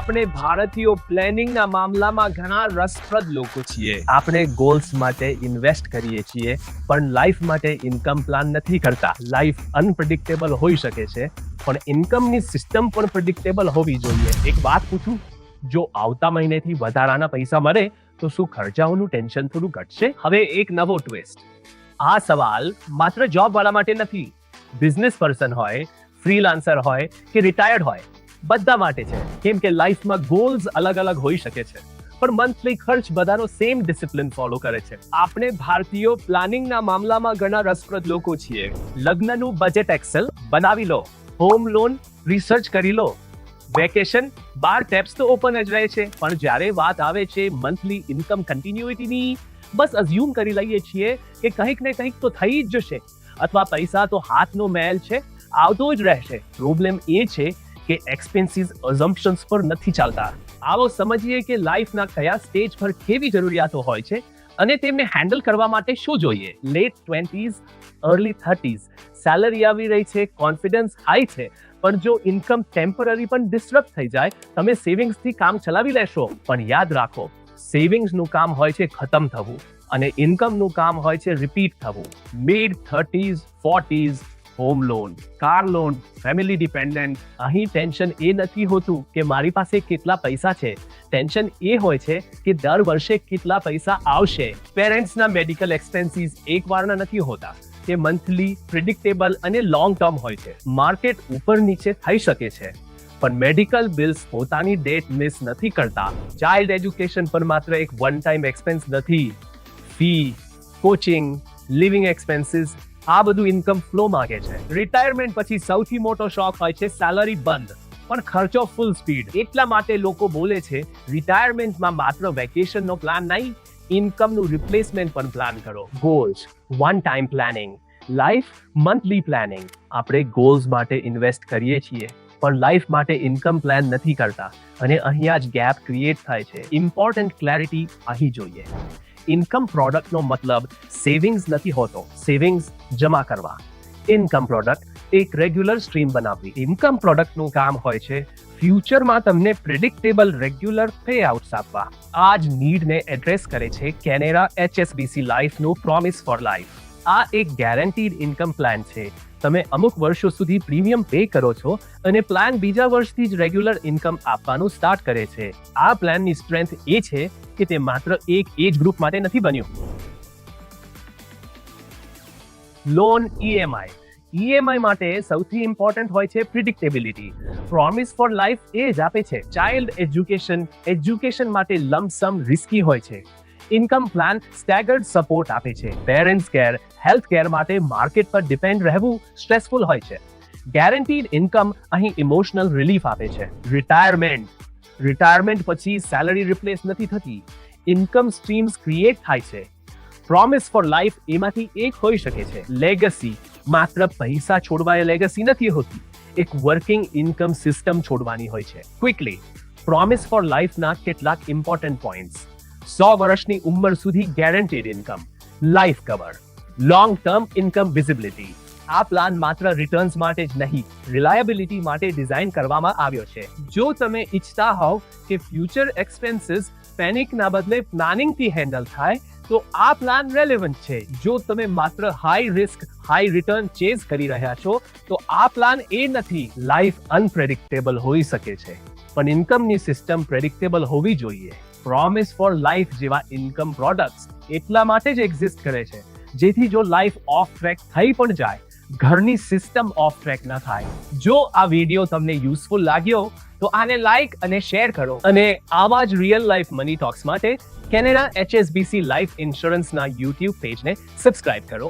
આપણે ભારતીયો પ્લાનિંગના મામલામાં ઘણા રસપ્રદ લોકો છીએ. આપણે ગોલ્સ માટે ઇન્વેસ્ટ કરીએ છીએ પણ લાઈફ માટે ઇન્કમ પ્લાન નથી કરતા. લાઈફ અનપ્રેડિક્ટેબલ હોઈ શકે છે પણ ઇન્કમની સિસ્ટમ પણ પ્રેડિક્ટેબલ હોવી જોઈએ. એક વાત પૂછું, જો આવતા મહિનેથી વધારાના પૈસા મળે તો શું ખર્ચાઓનું ટેન્શન થોડું ઘટશે? હવે એક નવો ટ્વિસ્ટ. આ સવાલ માત્ર જોબ વાળા માટે નથી. બિઝનેસ પર્સન હોય, ફ્રીલાન્સર હોય કે રિટાયર્ડ હોય, બધા માટે છે. કેમ કે લાઈફમાં ગોલ્સ અલગ અલગ હોઈ શકે છે પણ મંથલી ખર્ચ બધાનો સેમ ડિસિપ્લિન ફોલો કરે છે. આપણે ભારતીયો પ્લાનિંગના મામલામાં ઘણા રસપ્રદ લોકો છીએ. લગ્નનું બજેટ એક્સેલ બનાવી લો, હોમ લોન રિસર્ચ કરી લો, વેકેશન 12 ટેબ્સ તો ઓપન જ રહે છે. પણ જ્યારે વાત આવે છે મંથલી ઇન્કમ કન્ટિન્યુઇટીની, બસ અઝ્યુમ કરી લઈએ છીએ કે કંઈક ને કંઈક તો થઈ જ જશે અથવા પૈસા તો હાથનો મેલ છે, આવતો જ રહેશે. પ્રોબ્લેમ એ છે કે એક્સપેન્સીસ અઝમ્પશન્સ પર નથી ચાલતા. આવો સમજીએ કે લાઈફના કયા સ્ટેજ પર કેવી જરૂરિયાતો હોય છે અને તેમને હેન્ડલ કરવા માટે શું જોઈએ. Late 20s, early 30s, salary આવી રહી છે, કોન્ફિડન્સ હાઈ છે, પણ જો ઇન્કમ ટેમ્પરરી પણ ડિસ્ટર્બ થઈ જાય, તમે સેવિંગ્સથી કામ ચલાવી લેશો. પણ યાદ રાખો, સેવિંગ્સનું કામ હોય છે ખતમ થવું અને ઇન્કમનું કામ હોય છે રિપીટ થવું. Mid 30s, 40s, home loan, car loan, family dependent. અહીં ટેન્શન એ નથી હોતું કે મારી પાસે કેટલા પૈસા છે. ટેન્શન એ હોય છે કે દર વર્ષે કેટલા પૈસા આવશે. પેરેન્ટ્સના મેડિકલ એક્સપેન્સીસ એકવારના નથી હોતા. તે મંથલી, પ્રિડિક્ટેબલ અને લોંગ ટર્મ હોય છે. માર્કેટ ઉપર નીચે થઈ શકે છે પણ મેડિકલ બિલ્સ પોતાની ડેટ મિસ નથી કરતા. ચાઇલ્ડ એજ્યુકેશન પર માત્ર એક વન ટાઈમ એક્સપેન્સ નથી. ફી, કોચિંગ, લિવિંગ એક્સપેન્સીસ, આ બધું ઇન્કમ ફ્લો માંગે છે. રિટાયરમેન્ટ પછી સૌથી મોટો શોક હોય છે સેલરી બંધ પણ ખર્ચો ફૂલ સ્પીડ. એટલા માટે લોકો બોલે છે રિટાયરમેન્ટમાં માત્ર વેકેશનનો પ્લાન નહીં, ઇન્કમનું રિપ્લેસમેન્ટ પણ પ્લાન કરો. Goals, one time planning, life monthly planning. આપણે ગોલ્સ માટે ઇન્વેસ્ટ કરીએ છીએ પણ લાઈફ માટે ઇન્કમ પ્લાન નથી કરતા અને અહીંયા જ ગેપ ક્રિએટ થાય છે. ઇમ્પોર્ટન્ટ ક્લેરિટી અહીં જોઈએ. ઇન્કમ પ્રોડક્ટનો મતલબ સેવિંગ્સ નથી હોતો. સેવિંગ્સ જમા કરવા. ઇન્કમ પ્રોડક્ટ એક રેગ્યુલર સ્ટ્રીમ બનાવવી. ઇન્કમ પ્રોડક્ટનું કામ હોય છે ફ્યુચરમાં તમને પ્રેડિક્ટેબલ રેગ્યુલર પે આઉટ્સ આપવા. આ જ નીડને એડ્રેસ કરે છે કેનેરા HSBC લાઈફનું પ્રોમિસ ફોર લાઈફ. આ એક ગેરંટીડ ઇન્કમ પ્લાન છે. તમે અમુક વર્ષો સુધી પ્રીમિયમ પે કરો છો અને પ્લાન બીજા વર્ષથી જ રેગ્યુલર ઇન્કમ આપવાનું સ્ટાર્ટ કરે છે. આ પ્લાનની સ્ટ્રેન્થ એ છે કે તે માત્ર એક એજ ગ્રુપ માટે નથી બન્યું. Loan, EMI. EMI માટે સૌથી ઇમ્પોર્ટન્ટ હોય છે પ્રિડિક્ટેબિલિટી. પ્રોમિસ ફોર લાઈફ એ જ આપે છે. ચાઇલ્ડ એજ્યુકેશન માટે લમસમ રિસ્કી હોય છે. ઇન્કમ પ્લાન સ્ટેગર્ડ સપોર્ટ આપે છે. પેરેન્ટ્સ કેર, હેલ્થ કેર માટે માર્કેટ પર ડિપેન્ડ રહેવું સ્ટ્રેસફુલ હોય છે. ગેરંટીડ ઇન્કમ અહીં ઇમોશનલ રિલીફ આપે છે. રિટાયરમેન્ટ પછી સેલરી રિપ્લેસ નથી થતી, ઇન્કમ સ્ટ્રીમ્સ ક્રિએટ થાય છે. પ્રોમિસ ફોર લાઈફ એમાંથી એક હોઈ શકે છે. લેગસી, માત્ર પૈસા છોડવા એ લેગસી નથી હોતી, એક વર્કિંગ ઇન્કમ સિસ્ટમ છોડવાની હોય છે. ક્વિકલી, પ્રોમિસ ફોર લાઈફના કેટલાક ઇમ્પોર્ટન્ટ પોઈન્ટ્સ. 100 વર્ષની ઉંમર સુધી guaranteed income, life cover, long term income visibility. આ પ્લાન માત્ર રિટર્ન્સ માટે જ નહીં, રિલાયબિલિટી માટે ડિઝાઇન કરવામાં આવ્યો છે. જો તમે ઈચ્છતા હોવ કે ફ્યુચર એક્સપેન્સીસ પેનિકના બદલે પ્લાનિંગથી હેન્ડલ થાય તો આ પ્લાન રેલેવન્ટ છે. જો તમે માત્ર high risk high return chase કરી રહ્યા છો તો આ પ્લાન એ નથી. લાઈફ અનપ્રેડિક્ટેબલ હોઈ શકે છે પણ ઇન્કમની સિસ્ટમ પ્રેડિક્ટેબલ હોવી જોઈએ. પ્રોમિસ ફોર લાઈફ જેવા ઇન્કમ પ્રોડક્ટ્સ એટલા માટે જ એક્ઝિસ્ટ કરે છે જેથી જો લાઈફ ઓફ ટ્રેક થઈ પણ જાય, ઘરની સિસ્ટમ ઓફ ટ્રેક ન થાય. જો આ વિડીયો તમને યુઝફુલ લાગ્યો તો આને લાઈક અને શેર કરો અને આવા જ રિયલ લાઈફ મની ટોક્સ માટે કેનેરા HSBC લાઈફ ઇન્સ્યોરન્સના YouTube પેજને સબસ્ક્રાઇબ કરો.